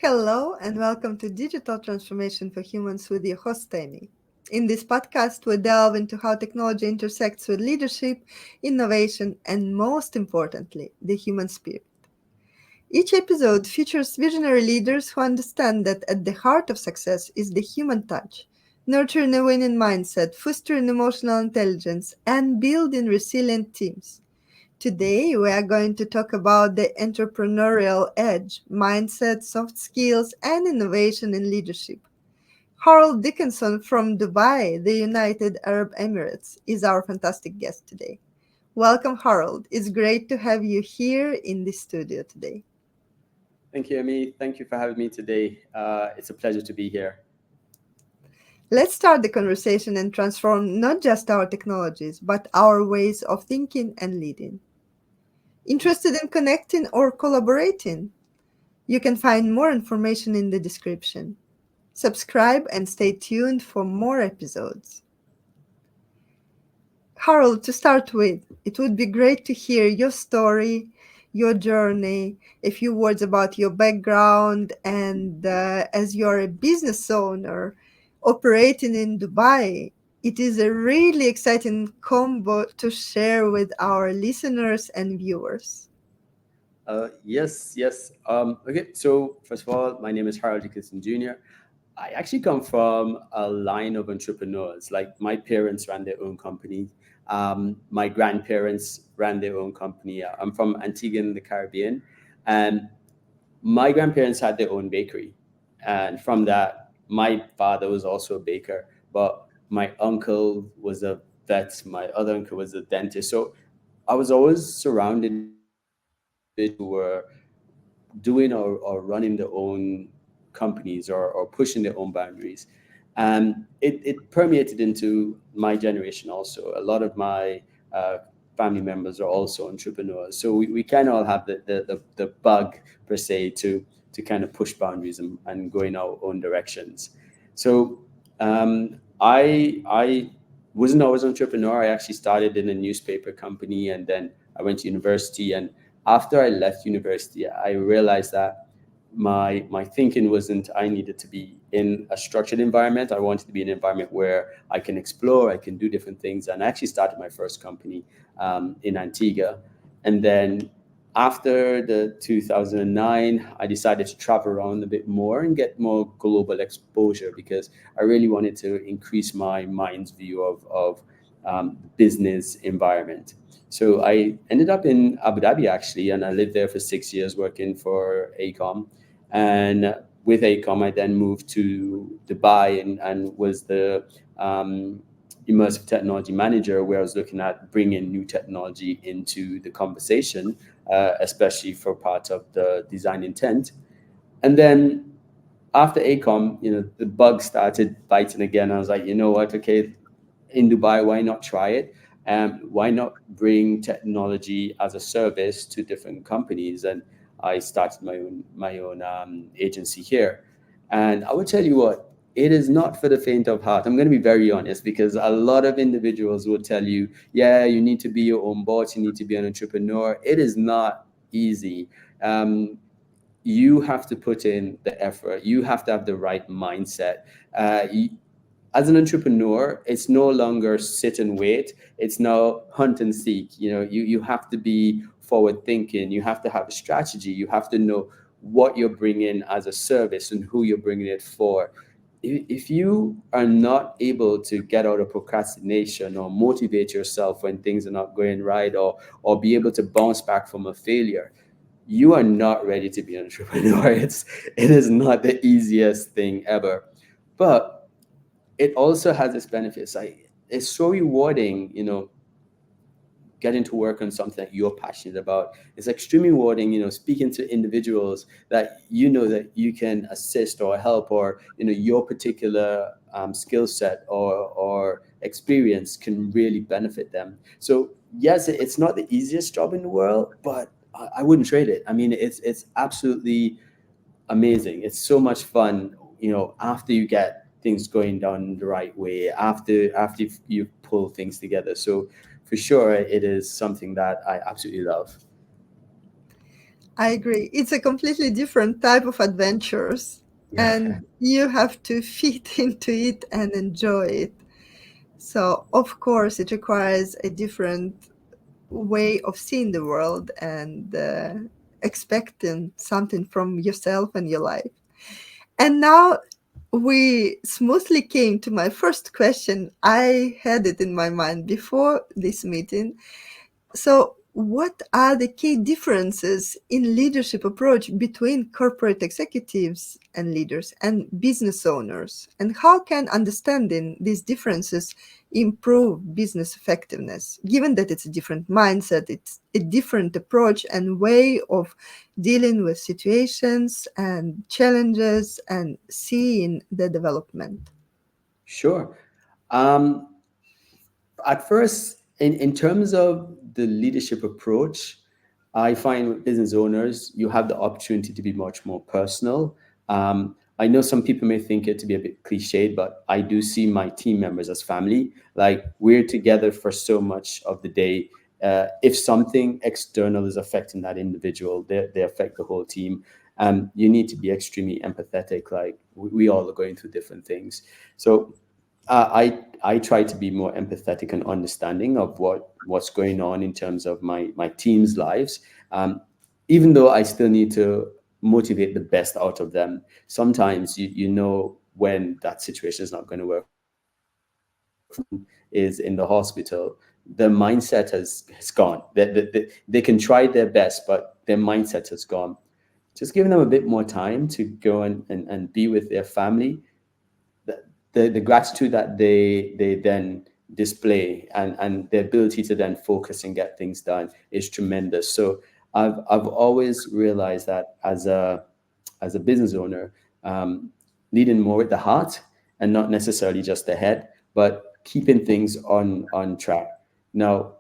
Hello and welcome to Digital Transformation for Humans with your host Amy. In this podcast, we delve into how technology intersects with leadership, innovation, and most importantly, the human spirit. Each episode features visionary leaders who understand that at the heart of success is the human touch, nurturing a winning mindset, fostering emotional intelligence, and building resilient teams. Today, we are going to talk about the entrepreneurial edge, mindset, soft skills, and innovation in leadership. Harold Dickenson from Dubai, the United Arab Emirates, is our fantastic guest today. Welcome, Harold. It's great to have you here in the studio today. Thank you, Amy. Thank you for having me today. It's a pleasure to be here. Let's start the conversation and transform not just our technologies, but our ways of thinking and leading. Interested in connecting or collaborating? You can find more information in the description. Subscribe and stay tuned for more episodes. Harold, to start with, it would be great to hear your story, your journey, a few words about your background, and as you're a business owner operating in Dubai, it is a really exciting combo to share with our listeners and viewers. Yes. Okay, so first of all, my name is Harold Dickenson Jr. I actually come from a line of entrepreneurs. Like my parents ran their own company. My grandparents ran their own company. I'm from Antigua in the Caribbean, and my grandparents had their own bakery. And from that, my father was also a baker, but my uncle was a vet. My other uncle was a dentist. So I was always surrounded by individuals who were doing or running their own companies or pushing their own boundaries. And it permeated into my generation also. A lot of my family members are also entrepreneurs. So we kind of all have the bug, per se, to kind of push boundaries and go in our own directions. So I wasn't always an entrepreneur. I actually started in a newspaper company, and then I went to university. And after I left university, I realized that my thinking wasn't I needed to be in a structured environment. I wanted to be in an environment where I can explore, I can do different things. And I actually started my first company in Antigua. And then after the 2009, I decided to travel around a bit more and get more global exposure because I really wanted to increase my mind's view of business environment. So I ended up in Abu Dhabi actually, and I lived there for 6 years working for ACOM. And with ACOM, I then moved to Dubai and was the immersive technology manager, where I was looking at bringing new technology into the conversation, especially for part of the design intent. And then after ACOM, the bug started biting again. I was like, you know what? Okay, in Dubai, why not try it? Why not bring technology as a service to different companies? And I started my own agency here. And I would tell you what, it is not for the faint of heart. I'm going to be very honest because a lot of individuals will tell you, yeah, you need to be your own boss, you need to be an entrepreneur. It is not easy. You have to put in the effort. You have to have the right mindset. Uh, as an entrepreneur, it's no longer sit and wait. It's now hunt and seek. You have to be forward thinking. You have to have a strategy. You have to know what you're bringing as a service and who you're bringing it for. If you are not able to get out of procrastination or motivate yourself when things are not going right, or be able to bounce back from a failure, you are not ready to be an entrepreneur. It is not the easiest thing ever, but it also has its benefits. It's so rewarding, getting to work on something that you're passionate about. It's extremely rewarding, speaking to individuals that that you can assist or help, or your particular skill set or experience can really benefit them. So yes, it's not the easiest job in the world, but I wouldn't trade it. I mean, it's absolutely amazing. It's so much fun, after you get things going down the right way, after you pull things together. So for sure, it is something that I absolutely love. I agree. It's a completely different type of adventures, Yeah. and you have to fit into it and enjoy it. So, of course, it requires a different way of seeing the world and expecting something from yourself and your life. And now we smoothly came to my first question. I had it in my mind before this meeting. So, what are the key differences in leadership approach between corporate executives and leaders and business owners? And how can understanding these differences improve business effectiveness, given that it's a different mindset, it's a different approach and way of dealing with situations and challenges and seeing the development? Sure. Um, at first, in terms of the leadership approach, I find with business owners, you have the opportunity to be much more personal. I know some people may think it to be a bit cliched, but I do see my team members as family. Like we're together for so much of the day. If something external is affecting that individual, they affect the whole team. You need to be extremely empathetic. Like we all are going through different things. So I try to be more empathetic and understanding of what's going on in terms of my team's lives. Even though I still need to motivate the best out of them, sometimes you know when that situation is not going to work. For example, if someone is in the hospital, their mindset has gone. They can try their best, but their mindset has gone. Just giving them a bit more time to go and be with their family, the gratitude that they then display, and the ability to then focus and get things done is tremendous. So I've always realized that as a business owner, leading more with the heart and not necessarily just the head, but keeping things on track. Now,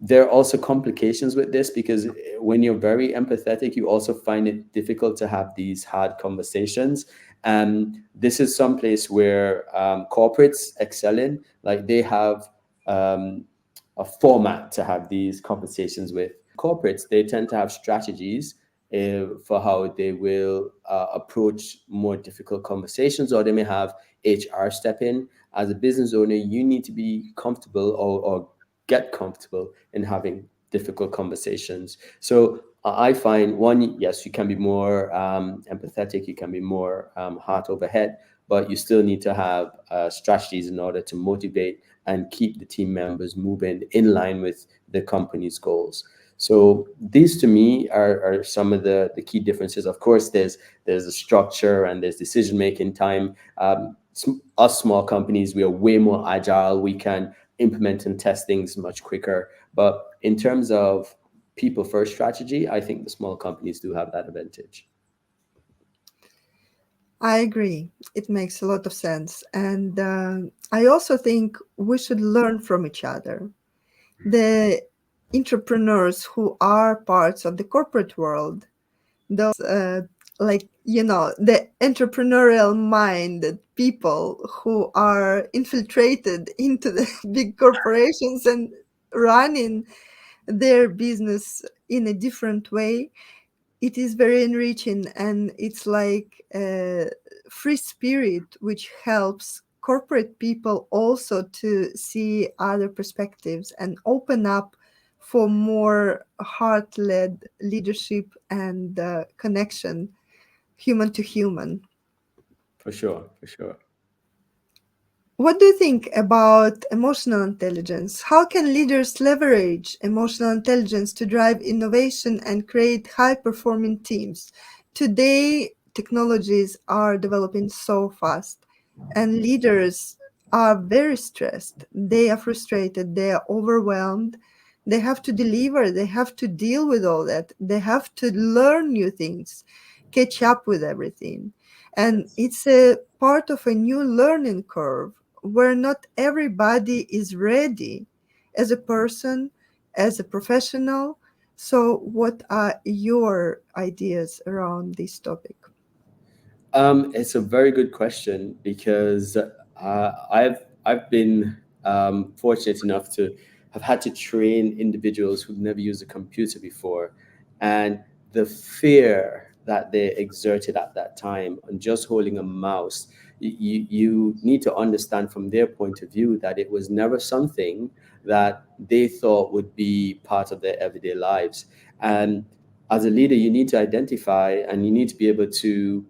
there are also complications with this because when you're very empathetic, you also find it difficult to have these hard conversations. And this is some place where corporates excel in. Like they have um, a format to have these conversations with. Corporates, they tend to have strategies for how they will approach more difficult conversations, or they may have HR step in. As a business owner, you need to be comfortable or get comfortable in having difficult conversations. So I find one, yes, you can be more empathetic, you can be more heart over head, but you still need to have strategies in order to motivate and keep the team members moving in line with the company's goals. So these to me are some of the key differences. Of course, there's a structure and there's decision making time. Us small companies, we are way more agile. We can implement and test things much quicker. But in terms of people first strategy, I think the small companies do have that advantage. I agree. It makes a lot of sense. And I also think we should learn from each other. The entrepreneurs who are parts of the corporate world, those like, the entrepreneurial minded people who are infiltrated into the big corporations and running their business in a different way, it is very enriching, and it's like a free spirit which helps corporate people also to see other perspectives and open up for more heart-led leadership and connection, human to human. For sure, for sure. What do you think about emotional intelligence? How can leaders leverage emotional intelligence to drive innovation and create high performing teams? Today, technologies are developing so fast, and leaders are very stressed. They are frustrated, they are overwhelmed. They have to deliver, they have to deal with all that, they have to learn new things, catch up with everything. And it's a part of a new learning curve where not everybody is ready as a person, as a professional. So, what are your ideas around this topic? It's a very good question because I've been fortunate enough to have had to train individuals who've never used a computer before, and the fear that they exerted at that time on just holding a mouse, you need to understand from their point of view that it was never something that they thought would be part of their everyday lives. And as a leader, you need to identify and you need to be able to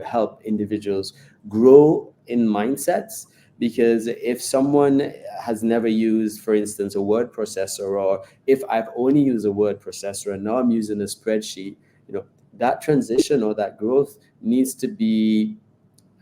help individuals grow in mindsets. Because if someone has never used, for instance, a word processor, or if I've only used a word processor and now I'm using a spreadsheet, that transition or that growth needs to be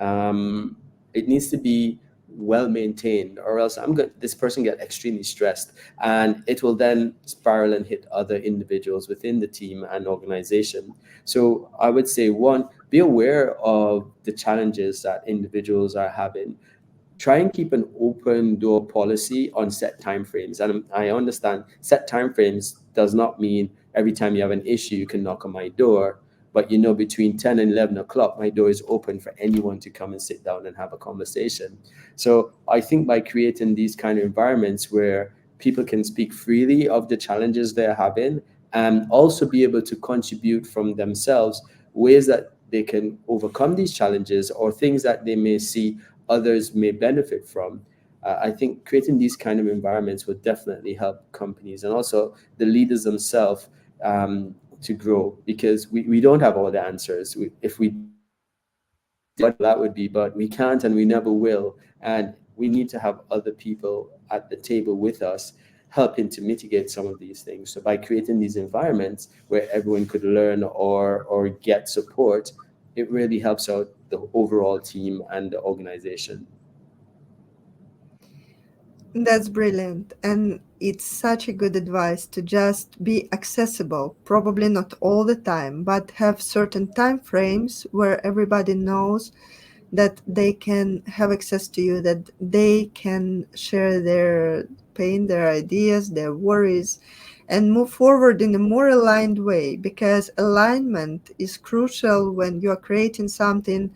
um, it needs to be well maintained, or else this person get extremely stressed, and it will then spiral and hit other individuals within the team and organization. So I would say, one, be aware of the challenges that individuals are having. Try and keep an open door policy on set timeframes. And I understand set timeframes does not mean every time you have an issue you can knock on my door, but between 10 and 11 o'clock my door is open for anyone to come and sit down and have a conversation. So I think by creating these kind of environments where people can speak freely of the challenges they're having, and also be able to contribute from themselves ways that they can overcome these challenges or things that they may see others may benefit from. I think creating these kind of environments would definitely help companies and also the leaders themselves to grow, because we don't have all the answers. If we what that would be, but we can't and we never will. And we need to have other people at the table with us helping to mitigate some of these things. So by creating these environments where everyone could learn or get support, it really helps out the overall team and the organization. That's brilliant. And it's such a good advice to just be accessible, probably not all the time, but have certain time frames where everybody knows that they can have access to you, that they can share their pain, their ideas, their worries, and move forward in a more aligned way, because alignment is crucial when you are creating something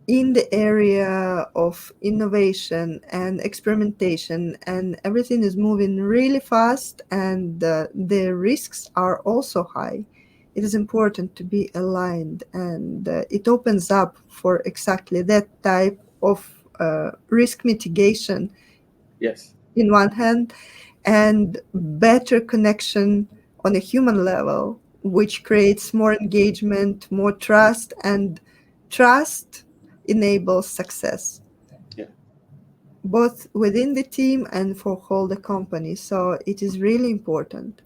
in the area of innovation and experimentation, and everything is moving really fast, and the risks are also high. It is important to be aligned, and it opens up for exactly that type of risk mitigation Yes. in one hand, and better connection on a human level, which creates more engagement, more trust, and trust enables success, Yeah. both within the team and for whole the company. So it is really important.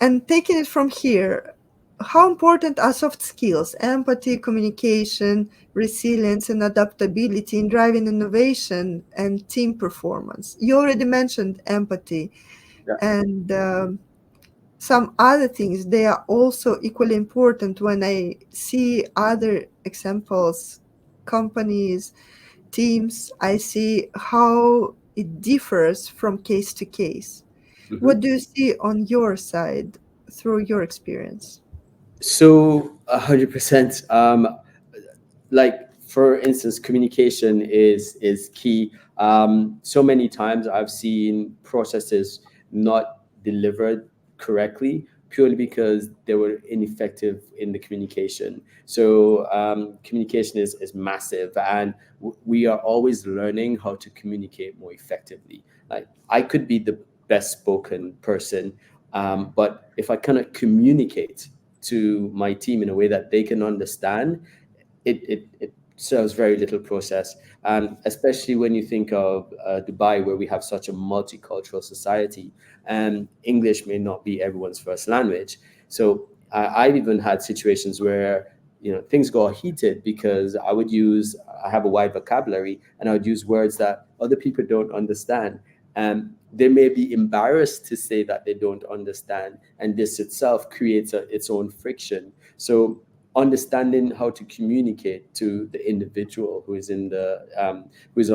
And taking it from here, how important are soft skills, empathy, communication, resilience, and adaptability in driving innovation and team performance? You already mentioned empathy, Yeah. and some other things. They are also equally important when I see other examples, companies, teams. I see how it differs from case to case. Mhm. What do you see on your side through your experience? So 100%. Like, for instance, communication is key. So many times I've seen processes not delivered correctly purely because they were ineffective in the communication. So communication is massive, and we are always learning how to communicate more effectively. Like, I could be the best spoken person, but if I cannot communicate to my team in a way that they can understand, it serves very little process. Especially when you think of Dubai, where we have such a multicultural society, and English may not be everyone's first language. So I've even had situations where things got heated because I have a wide vocabulary and I would use words that other people don't understand. And they may be embarrassed to say that they don't understand, and this itself creates its own friction. So understanding how to communicate to the individual who is on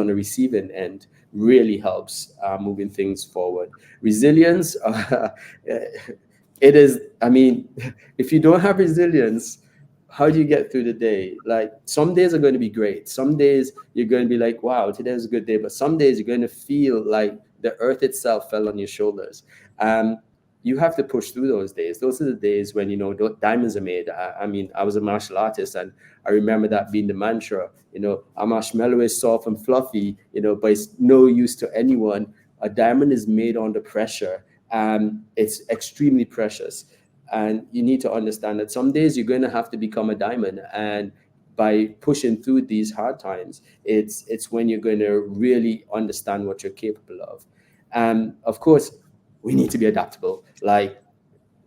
the receiving end really helps moving things forward. Resilience, it is. I mean, if you don't have resilience, how do you get through the day? Like, some days are going to be great. Some days you're going to be like, wow, today is a good day. But some days you're going to feel like the earth itself fell on your shoulders. Um, you have to push through those days. Those are the days when, diamonds are made. I mean, I was a martial artist, and I remember that being the mantra. A marshmallow is soft and fluffy, but it's no use to anyone. A diamond is made under pressure, and it's extremely precious. And you need to understand that some days you're going to have to become a diamond, and by pushing through these hard times, it's when you're going to really understand what you're capable of. And of course, we need to be adaptable. Like,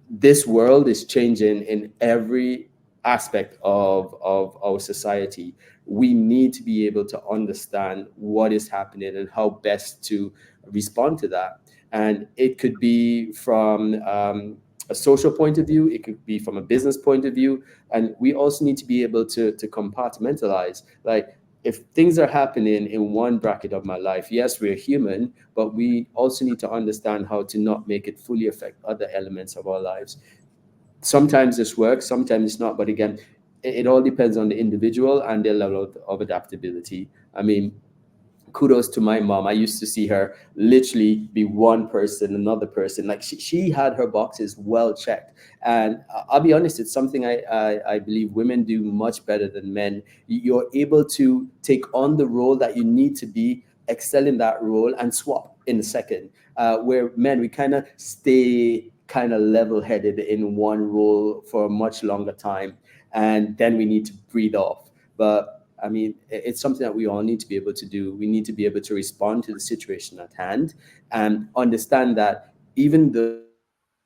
this world is changing in every aspect of our society. We need to be able to understand what is happening and how best to respond to that. And it could be from a social point of view, it could be from a business point of view. And we also need to be able to compartmentalize. Like, if things are happening in one bracket of my life, yes, we're human, but we also need to understand how to not make it fully affect other elements of our lives. Sometimes this works, sometimes it's not. But again, it all depends on the individual and their level of adaptability. I mean, kudos to my mom. I used to see her literally be one person, another person. Like, she had her boxes well checked. And I'll be honest, it's something I believe women do much better than men. You're able to take on the role that you need to be, excel in that role, and swap in a second. Where men, we kind of stay kind of level headed in one role for a much longer time. And then we need to breathe off. But I mean, it's something that we all need to be able to do. We need to be able to respond to the situation at hand and understand that even though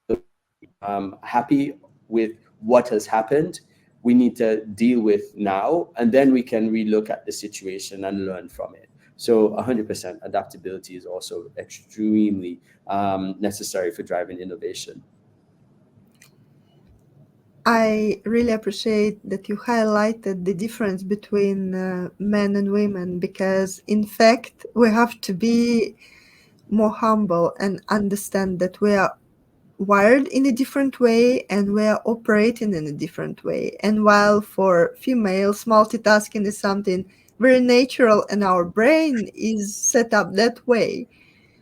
we may not be happy with what has happened, we need to deal with now, and then we can relook at the situation and learn from it. So 100% adaptability is also extremely necessary for driving innovation. I really appreciate that you highlighted the difference between men and women, because, in fact, we have to be more humble and understand that we are wired in a different way and we are operating in a different way. And while for females, multitasking is something very natural and our brain is set up that way,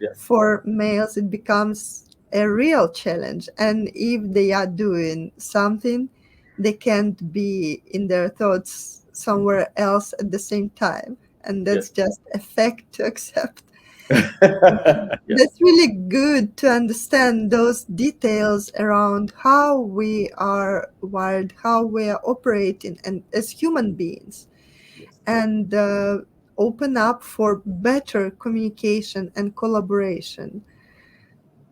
Yeah, for males it becomes a real challenge. And if they are doing something, they can't be in their thoughts somewhere else at the same time. And yeah. that's just a fact to accept. Yeah, That's really good to understand those details around how we are wired, how we are operating, and as human beings, yes, and open up for better communication and collaboration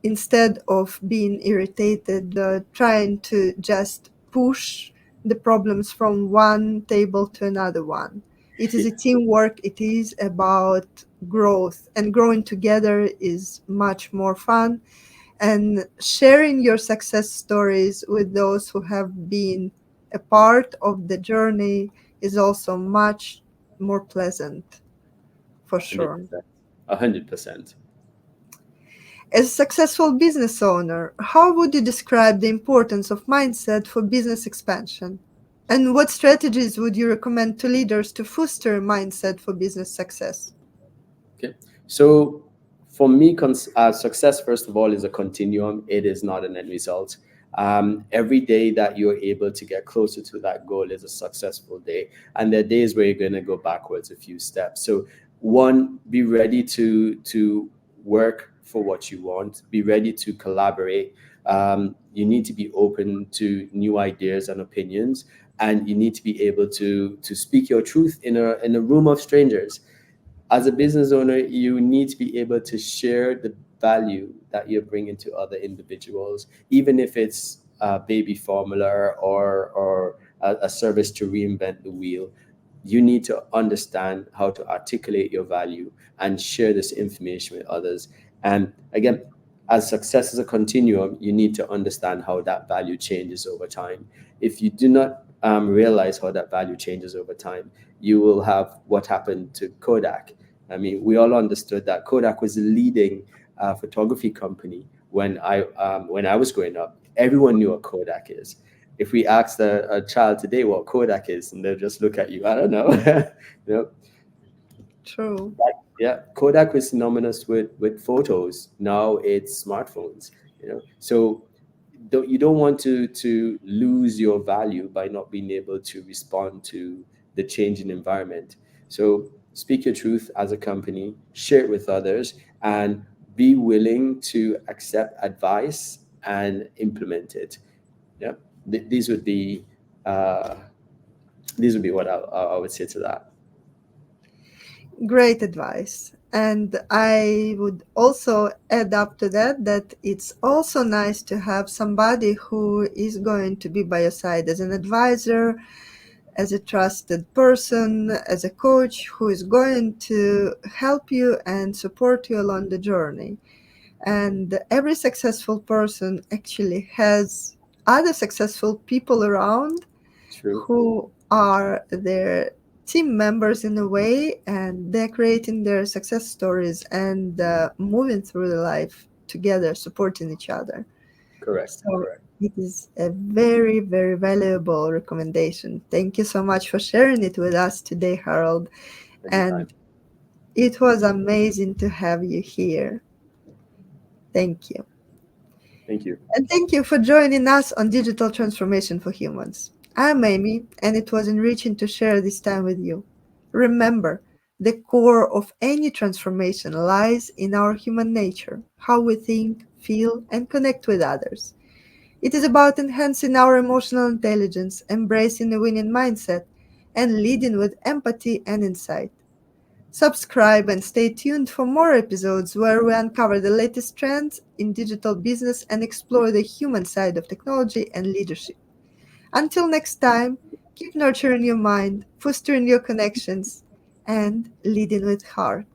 instead of being irritated, trying to just push the problems from one table to another one. It is yeah, a teamwork, it is about growth, and growing together is much more fun. And sharing your success stories with those who have been a part of the journey is also much more pleasant, for sure. 100%. 100%. As a successful business owner, how would you describe the importance of mindset for business expansion? And what strategies would you recommend to leaders to foster mindset for business success? Okay. So for me, success, first of all, is a continuum. It is not an end result. Every day that you're able to get closer to that goal is a successful day. And there are days where you're going to go backwards a few steps. So one, be ready to work for what you want. Be ready to collaborate. You need to be open to new ideas and opinions, and you need to be able to speak your truth in a room of strangers. As a business owner, you need to be able to share the value that you're bringing to other individuals, even if it's a baby formula or a service to reinvent the wheel. You need to understand how to articulate your value and share this information with others. And again, as success is a continuum, you need to understand how that value changes over time. If you do not realize how that value changes over time, you will have what happened to Kodak. I mean, we all understood that Kodak was the leading photography company when I was growing up. Everyone knew what Kodak is. If we asked a child today what Kodak is, and they'll just look at you, I don't know. you know, True. yeah, Kodak was synonymous with photos. Now it's smartphones. So you don't want to lose your value by not being able to respond to the changing environment. So speak your truth as a company, share it with others, and be willing to accept advice and implement it. Yeah, these would be uh, what I would say to that. Great advice. And I would also add up to that that it's also nice to have somebody who is going to be by your side as an advisor, as a trusted person, as a coach who is going to help you and support you along the journey. And every successful person actually has other successful people around True. who are their team members in a way, and they're creating their success stories and moving through the life together, supporting each other. Correct. So Correct. it is a very, very valuable recommendation. Thank you so much for sharing it with us today, Harold. Anytime. And it was amazing to have you here. Thank you. Thank you. And thank you for joining us on Digital Transformation for Humans. I'm Amy, and it was enriching to share this time with you. Remember, the core of any transformation lies in our human nature, how we think, feel, and connect with others. It is about enhancing our emotional intelligence, embracing a winning mindset, and leading with empathy and insight. Subscribe and stay tuned for more episodes where we uncover the latest trends in digital business and explore the human side of technology and leadership. Until next time, keep nurturing your mind, fostering your connections, and leading with heart.